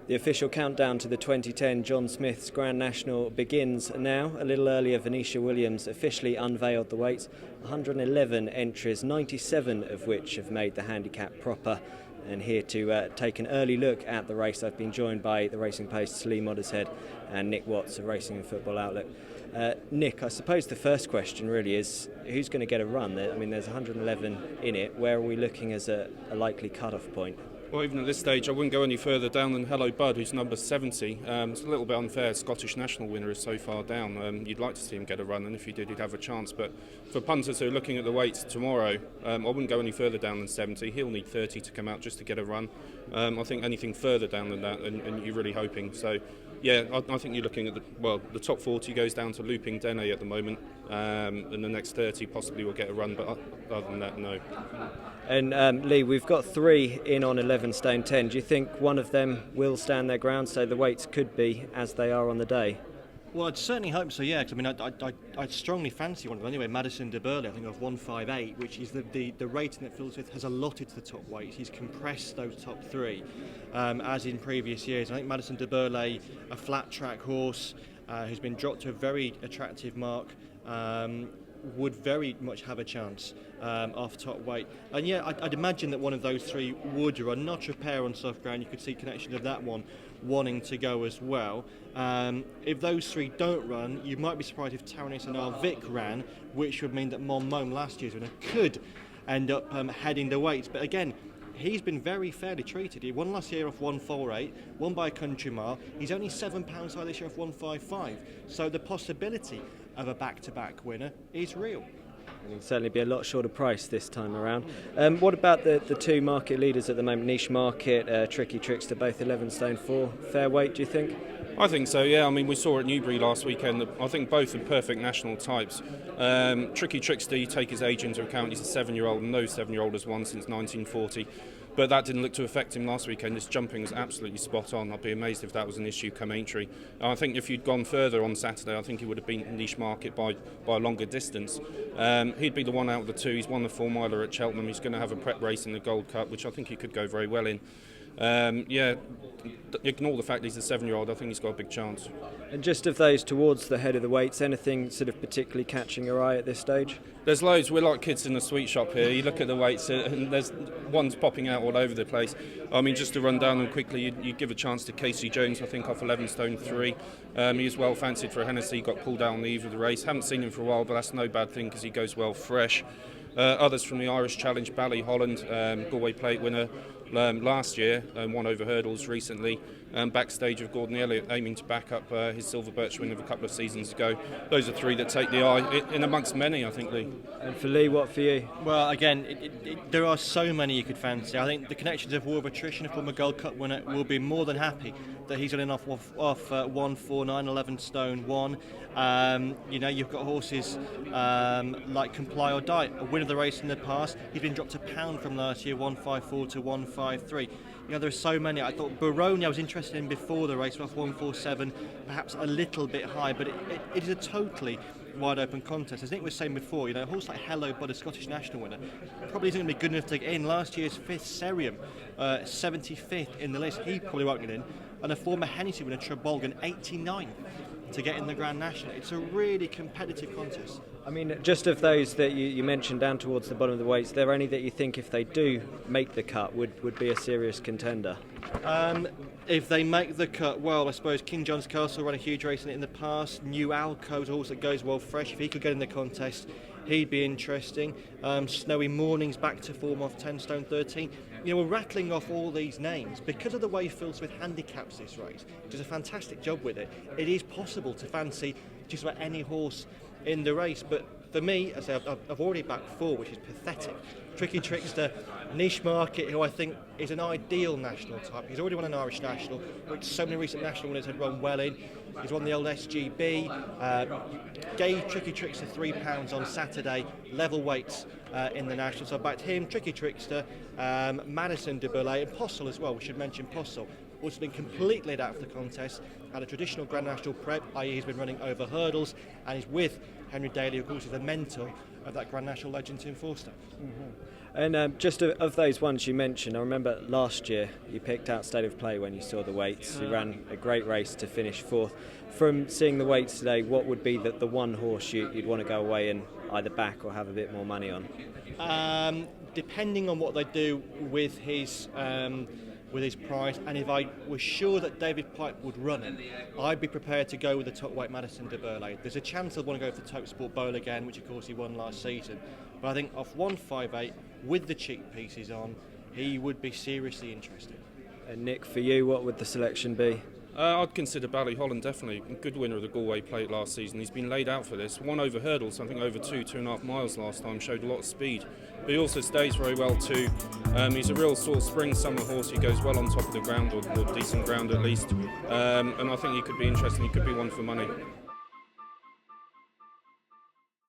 The official countdown to the 2010 John Smith's Grand National begins now. A little earlier, Venetia Williams officially unveiled the weights. 111 entries, 97 of which have made the handicap proper. And here to take an early look at the race, I've been joined by the Racing Post's Lee Moddershead and Nick Watts of Racing and Football Outlook. Nick, I suppose the first question really is, who's going to get a run? I mean, there's 111 in it. Where are we looking as a likely cut-off point? Well, even at this stage, I wouldn't go any further down than Hello Bud, who's number 70. It's a little bit unfair. Scottish National winner is so far down. You'd like to see him get a run, and if he did, he'd have a chance. But for punters who are looking at the weights tomorrow, I wouldn't go any further down than 70. He'll need 30 to come out just to get a run. I think anything further down than that, and you're really hoping. So, yeah, I think you're looking at the top 40 goes down to Looping Dene at the moment, and the next 30 possibly will get a run, but other than that, no. And Lee, we've got 3 in on 11 stone 10. Do you think one of them will stand their ground, so the weights could be as they are on the day? Well, I'd certainly hope so, yeah. 'Cause I mean, I'd strongly fancy one of them anyway. Madison de Burley, I think, of 158, which is the rating that Phil Smith has allotted to the top weights. He's compressed those top 3, as in previous years. I think Madison de Burley, a flat track horse, who's been dropped to a very attractive mark, would very much have a chance off top weight. And yeah, I'd imagine that one of those 3 would run. Not a pair on soft ground. You could see connection of that one wanting to go as well. If those 3 don't run, you might be surprised if Taranis and Arvik ran, which would mean that Mon Mome, last year's winner, could end up heading the weights. But again, he's been very fairly treated. He won last year off 148, won by a country mile. He's only £7 high this year off 155. So the possibility of a back-to-back winner is real. It'll certainly be a lot shorter price this time around. What about the 2 market leaders at the moment? Niche Market, Tricky Trickster, both 11 stone 4. Fair weight, do you think? I think so, yeah. I mean, we saw at Newbury last weekend. I think both are perfect national types. Tricky Trickster, you take his age into account, he's a 7-year-old, and no 7-year-old has won since 1940. But that didn't look to affect him last weekend. His jumping was absolutely spot on. I'd be amazed if that was an issue come Aintree. I think if you'd gone further on Saturday, I think he would have beaten Niche Market by a longer distance. He'd be the one out of the 2. He's won the 4-miler at Cheltenham. He's going to have a prep race in the Gold Cup, which I think he could go very well in. Ignore the fact he's a 7-year-old. I think he's got a big chance. And just of those towards the head of the weights, anything sort of particularly catching your eye at this stage? There's loads. We're like kids in a sweet shop here. You look at the weights and there's ones popping out all over the place. I mean, just to run down them quickly, you give a chance to Casey Jones, I think, off 11 stone 3. He is well fancied for a Hennessy. Got pulled out on the eve of the race. Haven't seen him for a while, but that's no bad thing because he goes well fresh. Others from the Irish Challenge, Ballyholland, Galway Plate winner last year, won over hurdles recently. Backstage of Gordon Elliott, aiming to back up his Silver Birch win of a couple of seasons ago. Those are 3 that take the eye, in amongst many, I think, Lee. And for Lee, what for you? Well, again, there are so many you could fancy. I think the connections of War of Attrition, a former Gold Cup winner, will be more than happy that he's running off 149, 11 stone 1. You've got horses like Comply or Die, a winner of the race in the past. He's been dropped £1 from last year, 154 to 153. There are so many. I thought Baroni I was interested in before the race, off 147, perhaps a little bit high, but it is a totally wide open contest. As Nick was saying before, a horse like Hello Bud, a Scottish National winner, probably isn't going to be good enough to get in. Last year's 5th Serium, 75th in the list, he probably won't get in. And a former Hennessy winner, Trebolgan, 89th to get in the Grand National. It's a really competitive contest. I mean, just of those that you mentioned down towards the bottom of the weights, are there any that you think if they do make the cut would be a serious contender? If they make the cut, well, I suppose King John's Castle ran a huge race in it in the past. New Alco's a horse that goes well fresh. If he could get in the contest, he'd be interesting. Snowy Morning's back to form off 10 stone 13. We're rattling off all these names. Because of the way Phil Smith handicaps this race, does a fantastic job with it, it is possible to fancy just about any horse in the race. But for me, as I've already backed 4, which is pathetic. Tricky Trickster, Niche Market, who I think is an ideal national type. He's already won an Irish National, which so many recent national winners had run well in. He's won the old SGB, gave Tricky Trickster £3 on Saturday, level weights in the national. So I backed him, Tricky Trickster, Madison de Burley, and Postle as well. We should mention Postle. also been completely laid out for the contest, had a traditional Grand National prep, i.e. he's been running over hurdles, and he's with Henry Daly, who of course is the mentor of that Grand National legend Tim Forster. And just of those ones you mentioned, I remember last year you picked out State of Play when you saw the weights. You ran a great race to finish fourth. From seeing the weights today, what would be the one horse you'd want to go away and either back or have a bit more money on? Depending on what they do with his price, and if I was sure that David Pipe would run him, I'd be prepared to go with the top weight Madison de Burley. There's a chance I'd want to go for the Tote Sport Bowl again, which of course he won last season. But I think off 158 with the cheek pieces on, he would be seriously interesting. And Nick, for you, what would the selection be? I'd consider Ballyholland definitely a good winner of the Galway Plate last season. He's been laid out for this. Won over hurdles, I think over 2.5 miles last time, showed a lot of speed. But he also stays very well too. He's a real sort of spring summer horse. He goes well on top of the ground, or decent ground at least. And I think he could be interesting. He could be one for money.